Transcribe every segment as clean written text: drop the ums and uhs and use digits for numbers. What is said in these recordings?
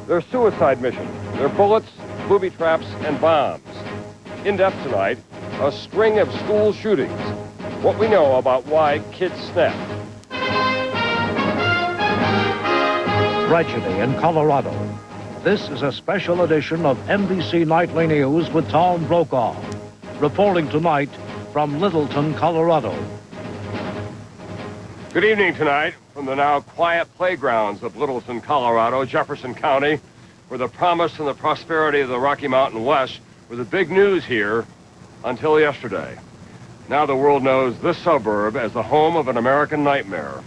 They're suicide missions. They're bullets, booby traps, and bombs. In depth tonight, a string of school shootings. What we know about why kids snap. Tragedy in Colorado. This is a special edition of NBC Nightly News with Tom Brokaw. Reporting tonight from Littleton, Colorado. Good evening tonight from the now quiet playgrounds of Littleton, Colorado, Jefferson County, where the promise and the prosperity of the Rocky Mountain West were the big news here until yesterday. Now the world knows this suburb as the home of an American nightmare.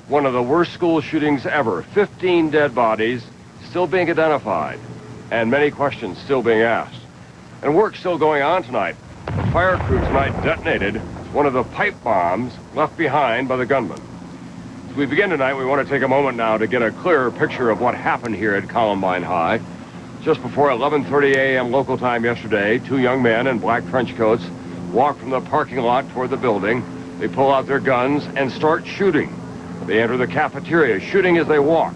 One of the worst school shootings ever. 15 dead bodies still being identified, and many questions still being asked. And work still going on tonight. A fire crew tonight detonated one of the pipe bombs left behind by the gunman. As we begin tonight, we want to take a moment now to get a clearer picture of what happened here at Columbine High. Just before 11:30 a.m. local time yesterday, two young men in black trench coats walk from the parking lot toward the building. They pull out their guns and start shooting. They enter the cafeteria, shooting as they walk.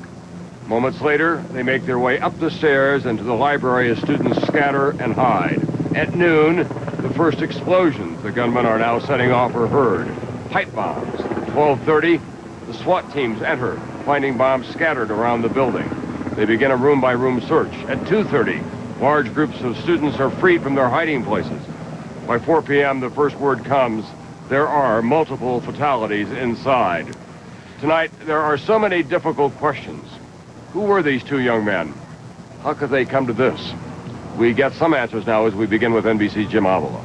Moments later, they make their way up the stairs into the library as students scatter and hide. At noon, the first explosions the gunmen are now setting off are heard. Pipe bombs. At 12:30, the SWAT teams enter, finding bombs scattered around the building. They begin a room-by-room search. At 2:30, large groups of students are freed from their hiding places. By 4 p.m., the first word comes, there are multiple fatalities inside. Tonight, there are so many difficult questions. Who were these two young men? How could they come to this? We get some answers now as we begin with NBC Jim Avila.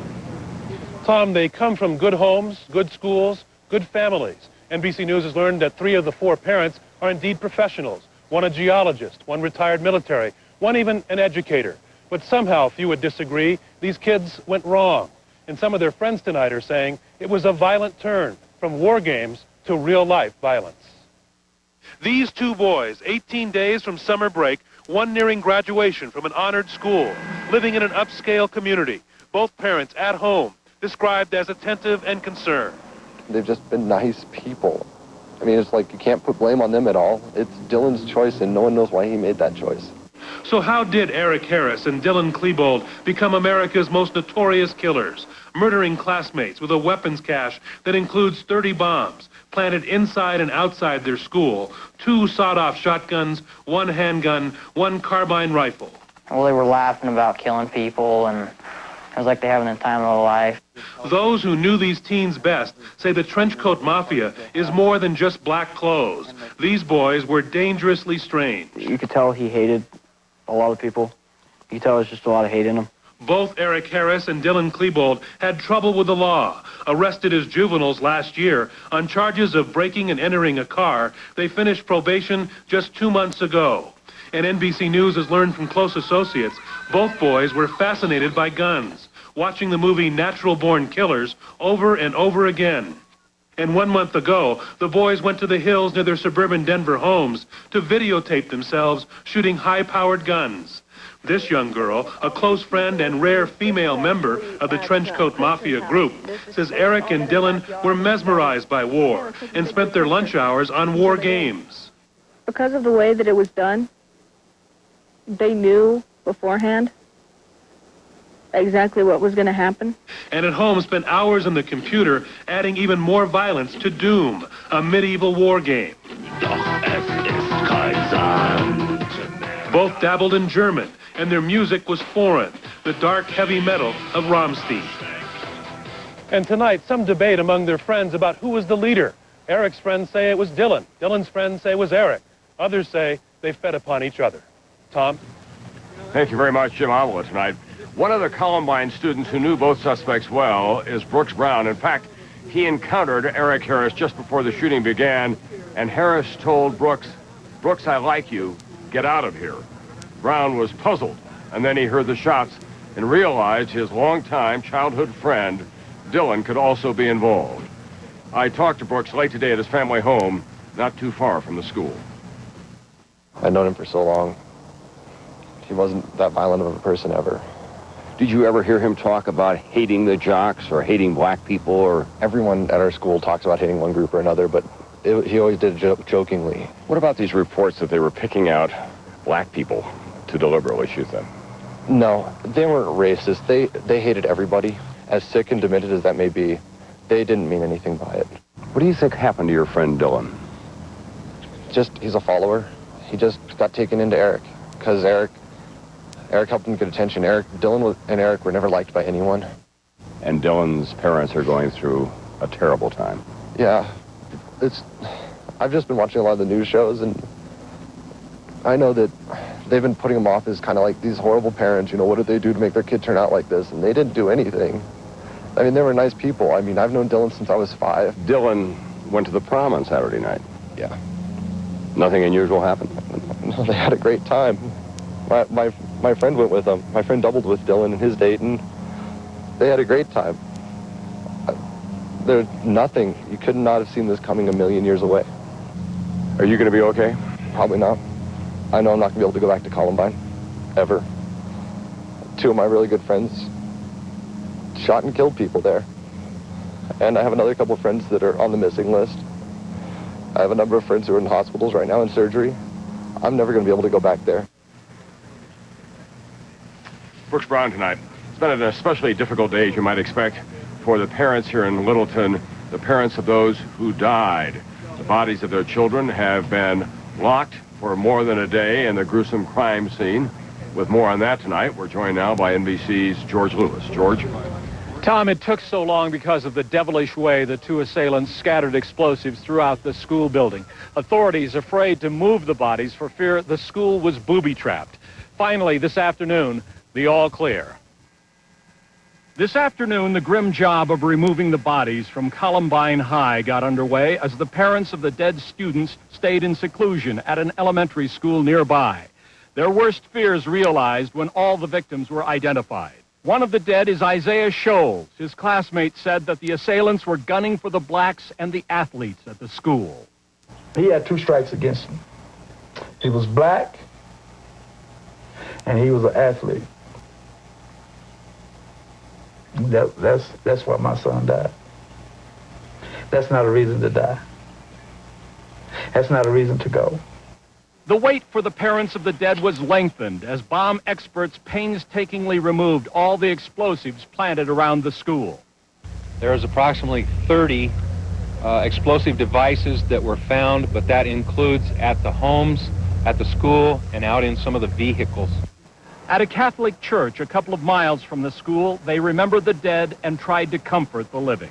Tom, they come from good homes, good schools, good families. NBC News has learned that 3 of the 4 parents are indeed professionals. One a geologist, one retired military, one even an educator. But somehow, few would disagree, these kids went wrong. And some of their friends tonight are saying it was a violent turn from war games to real-life violence. These two boys, 18 days from summer break, one nearing graduation from an honored school, living in an upscale community, both parents at home, described as attentive and concerned. They've just been nice people. I mean, it's like you can't put blame on them at all. It's Dylan's choice, and no one knows why he made that choice. So how did Eric Harris and Dylan Klebold become America's most notorious killers, murdering classmates with a weapons cache that includes 30 bombs planted inside and outside their school, 2 sawed-off shotguns, 1 handgun, 1 carbine rifle? Well, they were laughing about killing people, and it was like they having the time of their life. Those who knew these teens best say the trenchcoat mafia is more than just black clothes. These boys were dangerously strange. You could tell he hated a lot of people. You could tell there's just a lot of hate in him. Both Eric Harris and Dylan Klebold had trouble with the law. Arrested as juveniles last year on charges of breaking and entering a car, they finished probation just 2 months ago. And NBC News has learned from close associates, both boys were fascinated by guns, watching the movie Natural Born Killers over and over again. And 1 month ago, the boys went to the hills near their suburban Denver homes to videotape themselves shooting high-powered guns. This young girl, a close friend and rare female member of the Trenchcoat Mafia group, says Eric and Dylan were mesmerized by war and spent their lunch hours on war games. Because of the way that it was done, they knew beforehand exactly what was going to happen. And at home spent hours on the computer adding even more violence to Doom, a medieval war game. Both dabbled in German, and their music was foreign, the dark heavy metal of Rammstein. And tonight, some debate among their friends about who was the leader. Eric's friends say it was Dylan. Dylan's friends say it was Eric. Others say they fed upon each other. Tom? Thank you very much, Jim Avila, tonight. One of the Columbine students who knew both suspects well is Brooks Brown. In fact, he encountered Eric Harris just before the shooting began, and Harris told Brooks, "Brooks, I like you. Get out of here." Brown was puzzled, and then he heard the shots and realized his longtime childhood friend, Dylan, could also be involved. I talked to Brooks late today at his family home, not too far from the school. I'd known him for so long. He wasn't that violent of a person ever. Did you ever hear him talk about hating the jocks or hating black people? Or everyone at our school talks about hating one group or another, but he always did it jokingly. What about these reports that they were picking out black people to deliberately shoot them? No, they weren't racist. They hated everybody. As sick and demented as that may be, they didn't mean anything by it. What do you think happened to your friend Dylan? Just, he's a follower. He just got taken into Eric, because Eric helped him get attention. Dylan and Eric were never liked by anyone. And Dylan's parents are going through a terrible time. Yeah, I've just been watching a lot of the news shows, and I know that they've been putting them off as kind of like these horrible parents, you know, what did they do to make their kid turn out like this? And they didn't do anything. I mean, they were nice people. I mean, I've known Dylan since I was 5. Dylan went to the prom on Saturday night. Yeah. Nothing unusual happened? No, they had a great time. My friend went with them. My friend doubled with Dylan and his date, and they had a great time. There's nothing. You could not have seen this coming a million years away. Are you going to be okay? Probably not. I know I'm not going to be able to go back to Columbine, ever. 2 of my really good friends shot and killed people there. And I have another couple of friends that are on the missing list. I have a number of friends who are in hospitals right now in surgery. I'm never going to be able to go back there. Brooks Brown tonight. It's been an especially difficult day, as you might expect, for the parents here in Littleton, the parents of those who died. The bodies of their children have been locked for more than a day in the gruesome crime scene. With more on that tonight, we're joined now by NBC's George Lewis. George? Tom, it took so long because of the devilish way the 2 assailants scattered explosives throughout the school building. Authorities afraid to move the bodies for fear the school was booby-trapped. Finally, this afternoon, the all clear. This afternoon, the grim job of removing the bodies from Columbine High got underway as the parents of the dead students stayed in seclusion at an elementary school nearby. Their worst fears realized when all the victims were identified. One of the dead is Isaiah Scholes. His classmates said that the assailants were gunning for the blacks and the athletes at the school. He had 2 strikes against him. He was black, and he was an athlete. That's why my son died. That's not a reason to die. That's not a reason to go. The wait for the parents of the dead was lengthened as bomb experts painstakingly removed all the explosives planted around the school. There is approximately 30 explosive devices that were found, but that includes at the homes, at the school, and out in some of the vehicles. At a Catholic church a couple of miles from the school, they remembered the dead and tried to comfort the living.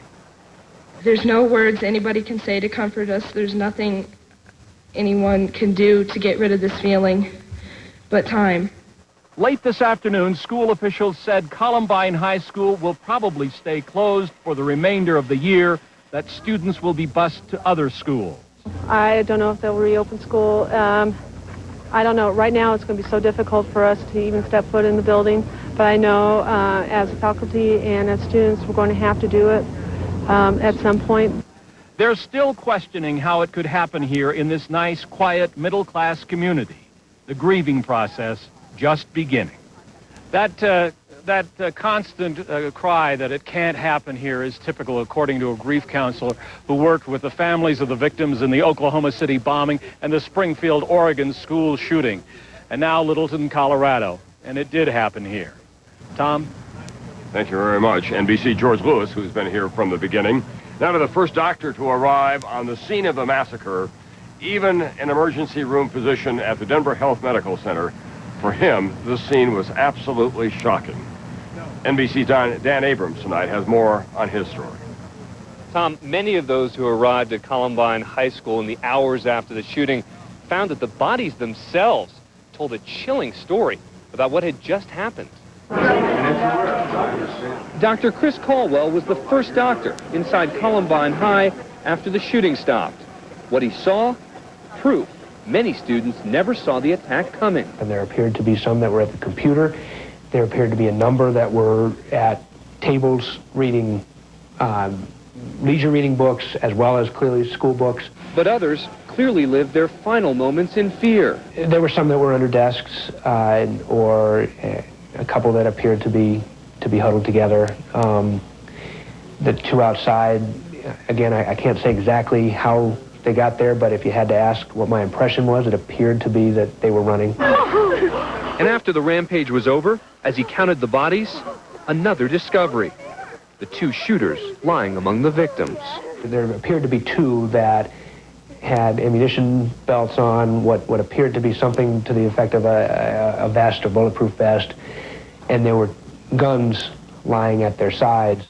There's no words anybody can say to comfort us. There's nothing anyone can do to get rid of this feeling but time. Late this afternoon, school officials said Columbine High School will probably stay closed for the remainder of the year, that students will be bused to other schools. I don't know if they'll reopen school. I don't know. Right now it's going to be so difficult for us to even step foot in the building. But I know as a faculty and as students, we're going to have to do it at some point. They're still questioning how it could happen here in this nice, quiet, middle-class community. The grieving process just beginning. That constant cry that it can't happen here is typical, according to a grief counselor who worked with the families of the victims in the Oklahoma City bombing and the Springfield, Oregon school shooting, and now Littleton, Colorado. And it did happen here. Tom? Thank you very much. NBC George Lewis, who's been here from the beginning. Now to the first doctor to arrive on the scene of the massacre, even an emergency room physician at the Denver Health Medical Center. For him, the scene was absolutely shocking. NBC's Dan Abrams tonight has more on his story. Tom, many of those who arrived at Columbine High School in the hours after the shooting found that the bodies themselves told a chilling story about what had just happened. Dr. Chris Caldwell was the first doctor inside Columbine High after the shooting stopped. What he saw? Proof many students never saw the attack coming. And there appeared to be some that were at the computer. There appeared to be a number that were at tables reading leisure reading books as well as clearly school books. But others clearly lived their final moments in fear. There were some that were under desks or a couple that appeared to be huddled together. The 2 outside, again, I can't say exactly how they got there, but if you had to ask what my impression was, it appeared to be that they were running. And after the rampage was over, as he counted the bodies, another discovery. The two shooters lying among the victims. There appeared to be two that had ammunition belts on, what appeared to be something to the effect of a vest, a bulletproof vest, and there were guns lying at their sides.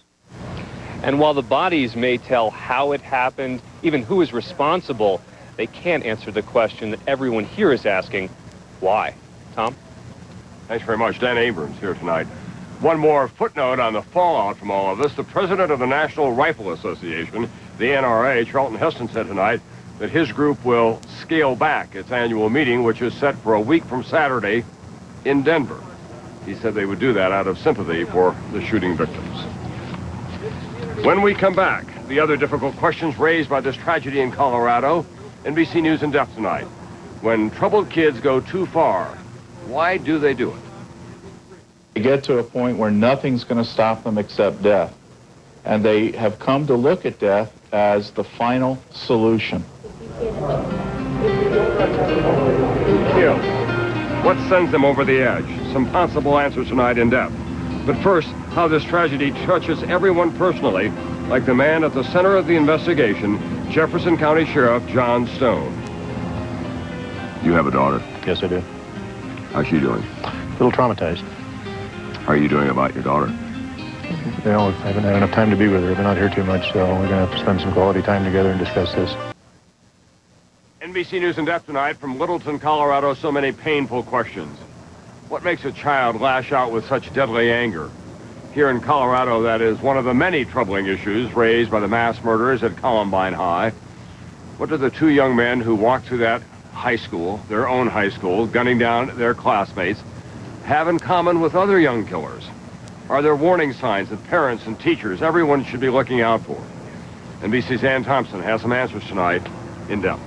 And while the bodies may tell how it happened, even who is responsible, they can't answer the question that everyone here is asking, why? Tom? Thanks very much. Dan Abrams here tonight. One more footnote on the fallout from all of this. The president of the National Rifle Association, the NRA, Charlton Heston, said tonight that his group will scale back its annual meeting, which is set for a week from Saturday in Denver. He said they would do that out of sympathy for the shooting victims. When we come back, the other difficult questions raised by this tragedy in Colorado. NBC News in depth tonight. When troubled kids go too far, why do they do it? They get to a point where nothing's going to stop them except death. And they have come to look at death as the final solution. Kill. What sends them over the edge? Some possible answers tonight in depth. But first, how this tragedy touches everyone personally, like the man at the center of the investigation, Jefferson County Sheriff John Stone. You have a daughter? Yes, I do. How's she doing? A little traumatized. How are you doing about your daughter? You know, I haven't had enough time to be with her. I've been out here too much, so we're going to have to spend some quality time together and discuss this. NBC News in depth tonight from Littleton, Colorado. So many painful questions. What makes a child lash out with such deadly anger? Here in Colorado, that is one of the many troubling issues raised by the mass murders at Columbine High. What do the two young men who walked through that high school, their own high school, gunning down their classmates, have in common with other young killers? Are there warning signs that parents and teachers, everyone should be looking out for? NBC's Ann Thompson has some answers tonight in depth.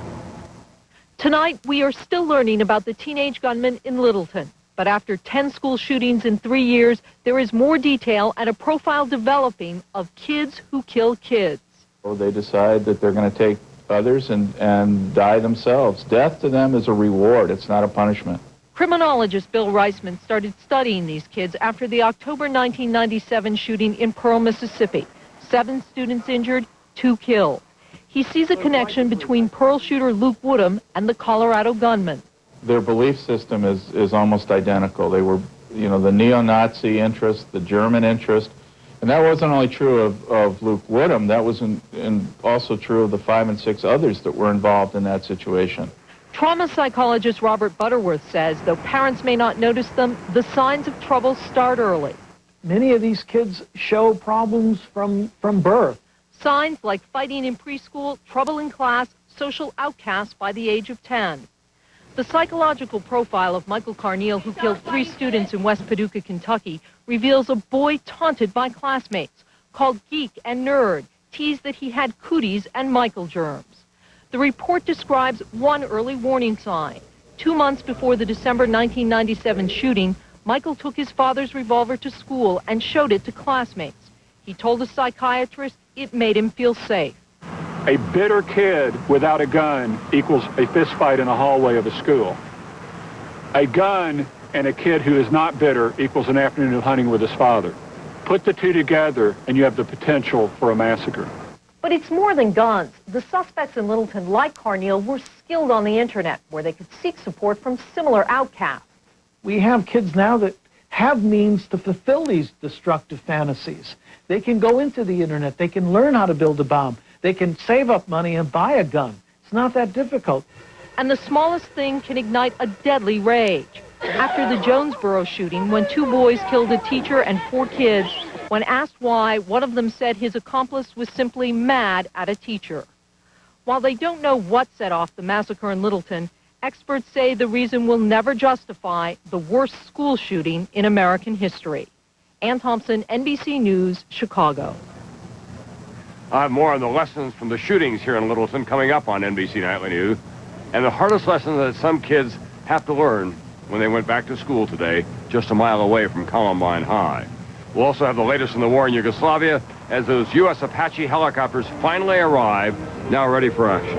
Tonight, we are still learning about the teenage gunman in Littleton. But after 10 school shootings in 3 years, there is more detail and a profile developing of kids who kill kids. They decide that they're going to take others and die themselves. Death to them is a reward. It's not a punishment. Criminologist Bill Reisman started studying these kids after the October 1997 shooting in Pearl, Mississippi. 7 students injured, 2 killed. He sees a connection between Pearl shooter Luke Woodham and the Colorado gunman. Their belief system is almost identical. They were, you know, the neo-Nazi interest, the German interest. And that wasn't only true of Luke Woodham, that was also true of the 5 and 6 others that were involved in that situation. Trauma psychologist Robert Butterworth says, though parents may not notice them, the signs of trouble start early. Many of these kids show problems from birth. Signs like fighting in preschool, trouble in class, social outcasts by the age of 10. The psychological profile of Michael Carneal, who killed 3 students in West Paducah, Kentucky, reveals a boy taunted by classmates, called geek and nerd, teased that he had cooties and Michael germs. The report describes one early warning sign. 2 months before the December 1997 shooting, Michael took his father's revolver to school and showed it to classmates. He told a psychiatrist it made him feel safe. A bitter kid without a gun equals a fist fight in a hallway of a school. A gun and a kid who is not bitter equals an afternoon of hunting with his father. Put the two together and you have the potential for a massacre. But it's more than guns. The suspects in Littleton, like Carneal, were skilled on the internet, where they could seek support from similar outcasts. We have kids now that have means to fulfill these destructive fantasies. They can go into the internet. They can learn how to build a bomb. They can save up money and buy a gun. It's not that difficult. And the smallest thing can ignite a deadly rage. After the Jonesboro shooting, when 2 boys killed a teacher and 4 kids, when asked why, one of them said his accomplice was simply mad at a teacher. While they don't know what set off the massacre in Littleton, experts say the reason will never justify the worst school shooting in American history. Ann Thompson, NBC News, Chicago. I have more on the lessons from the shootings here in Littleton coming up on NBC Nightly News, and the hardest lesson that some kids have to learn when they went back to school today, just a mile away from Columbine High. We'll also have the latest in the war in Yugoslavia as those U.S. Apache helicopters finally arrive, now ready for action.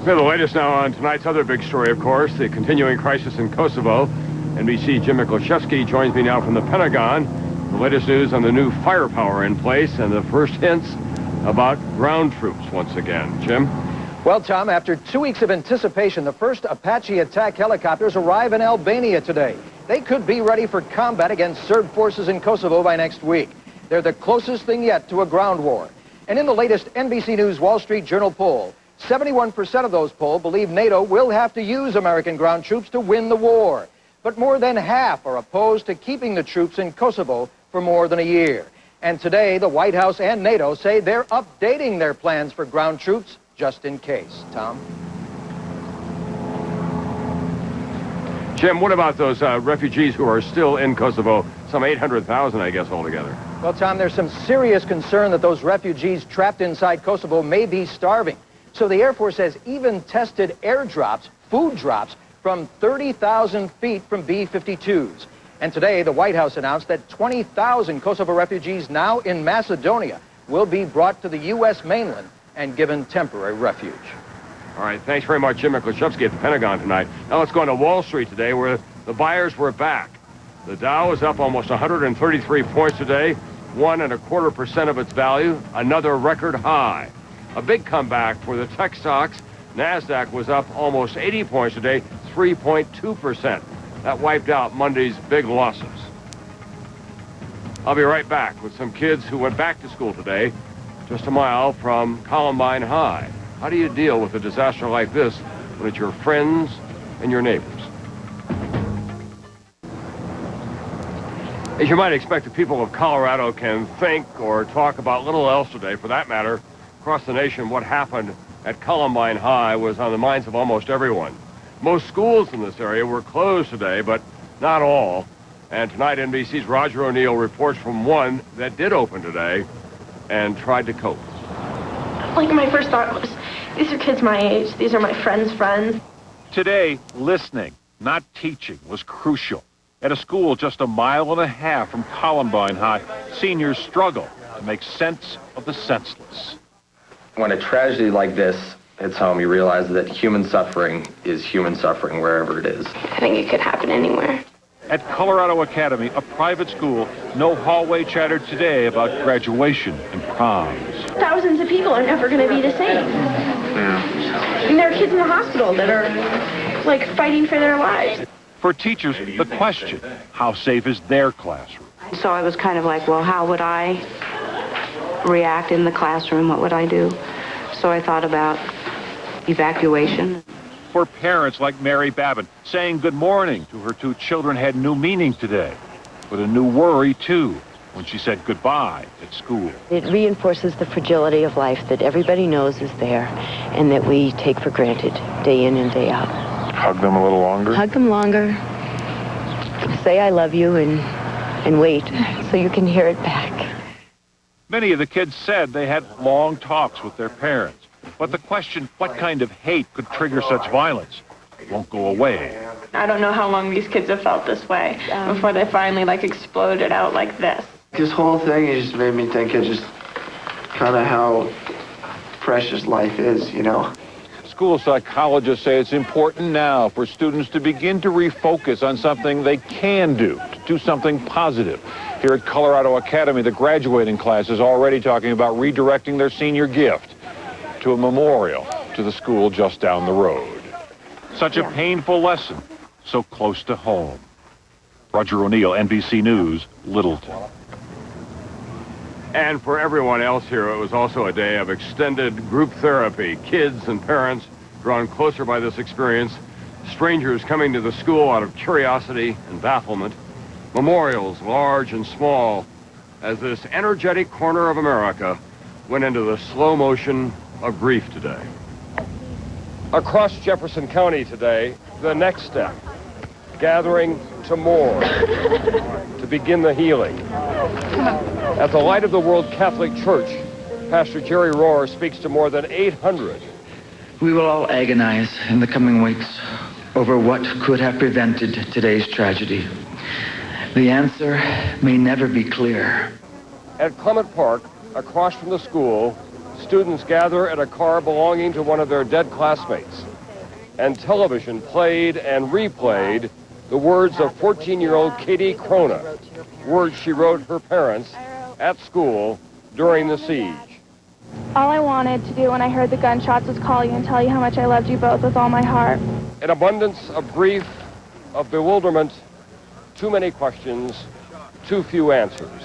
For the latest now on tonight's other big story, of course, the continuing crisis in Kosovo. NBC Jim Miklashevsky joins me now from the Pentagon. The latest news on the new firepower in place and the first hints about ground troops once again. Jim? Well, Tom, after 2 weeks of anticipation, the first Apache attack helicopters arrive in Albania today. They could be ready for combat against Serb forces in Kosovo by next week. They're the closest thing yet to a ground war. And in the latest NBC News Wall Street Journal poll, 71% of those polled believe NATO will have to use American ground troops to win the war. But more than half are opposed to keeping the troops in Kosovo for more than a year. And today, the White House and NATO say they're updating their plans for ground troops just in case. Tom? Jim, what about those refugees who are still in Kosovo? Some 800,000, I guess, altogether. Well, Tom, there's some serious concern that those refugees trapped inside Kosovo may be starving. So the Air Force has even tested airdrops, food drops, from 30,000 feet from B-52s. And today, the White House announced that 20,000 Kosovo refugees now in Macedonia will be brought to the U.S. mainland and given temporary refuge. All right, thanks very much, Jim Miklashevsky at the Pentagon tonight. Now let's go on to Wall Street today, where the buyers were back. The Dow is up almost 133 points today, 1.25% of its value, another record high. A big comeback for the tech stocks. NASDAQ was up almost 80 points today, 3.2%. That wiped out Monday's big losses. I'll be right back with some kids who went back to school today, just a mile from Columbine High. How do you deal with a disaster like this when it's your friends and your neighbors? As you might expect, the people of Colorado can think or talk about little else today. For that matter, across the nation, what happened at Columbine High was on the minds of almost everyone. Most schools in this area were closed today, but not all. And tonight, NBC's Roger O'Neill reports from one that did open today and tried to cope. Like, my first thought was, these are kids my age. These are my friends' friends. Today, listening, not teaching, was crucial. At a school just a mile and a half from Columbine High, seniors struggle to make sense of the senseless. When a tragedy like this hits home, you realize that human suffering is human suffering wherever it is. I think it could happen anywhere. At Colorado Academy, a private school, no hallway chatter today about graduation and proms. Thousands of people are never going to be the same. And there are kids in the hospital that are, like, fighting for their lives. For teachers, the question, how safe is their classroom? So I was kind of like, well, how would I react in the classroom? What would I do? So I thought about evacuation. For parents like Mary Babin, saying good morning to her two children had new meaning today, but a new worry, too, when she said goodbye at school. It reinforces the fragility of life that everybody knows is there and that we take for granted day in and day out. Hug them a little longer? Hug them longer. Say I love you and wait so you can hear it back. Many of the kids said they had long talks with their parents. But the question, what kind of hate could trigger such violence, won't go away. I don't know how long these kids have felt this way before they finally, like, exploded out like this. This whole thing has just made me think of just kind of how precious life is, you know. School psychologists say it's important now for students to begin to refocus on something they can do, to do something positive. Here at Colorado Academy, the graduating class is already talking about redirecting their senior gift to a memorial to the school just down the road. Such a painful lesson, so close to home. Roger O'Neill, NBC News, Littleton. And for everyone else here, it was also a day of extended group therapy. Kids and parents drawn closer by this experience. Strangers coming to the school out of curiosity and bafflement. Memorials, large and small, as this energetic corner of America went into the slow motion of grief today. Across Jefferson County today, the next step, gathering to mourn, to begin the healing. At the Light of the World Catholic Church, Pastor Jerry Rohr speaks to more than 800. We will all agonize in the coming weeks over what could have prevented today's tragedy. The answer may never be clear. At Clement Park, across from the school, students gather at a car belonging to one of their dead classmates. And television played and replayed the words of 14-year-old Katie Krona, words she wrote her parents at school during the siege. All I wanted to do when I heard the gunshots was call you and tell you how much I loved you both with all my heart. An abundance of grief, of bewilderment, too many questions, too few answers.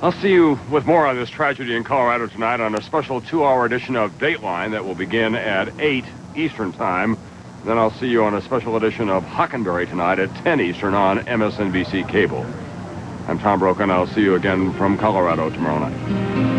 I'll see you with more on this tragedy in Colorado tonight on a special 2-hour edition of Dateline that will begin at 8 Eastern Time. Then I'll see you on a special edition of Hockenberry tonight at 10 Eastern on MSNBC Cable. I'm Tom Brokaw, and I'll see you again from Colorado tomorrow night.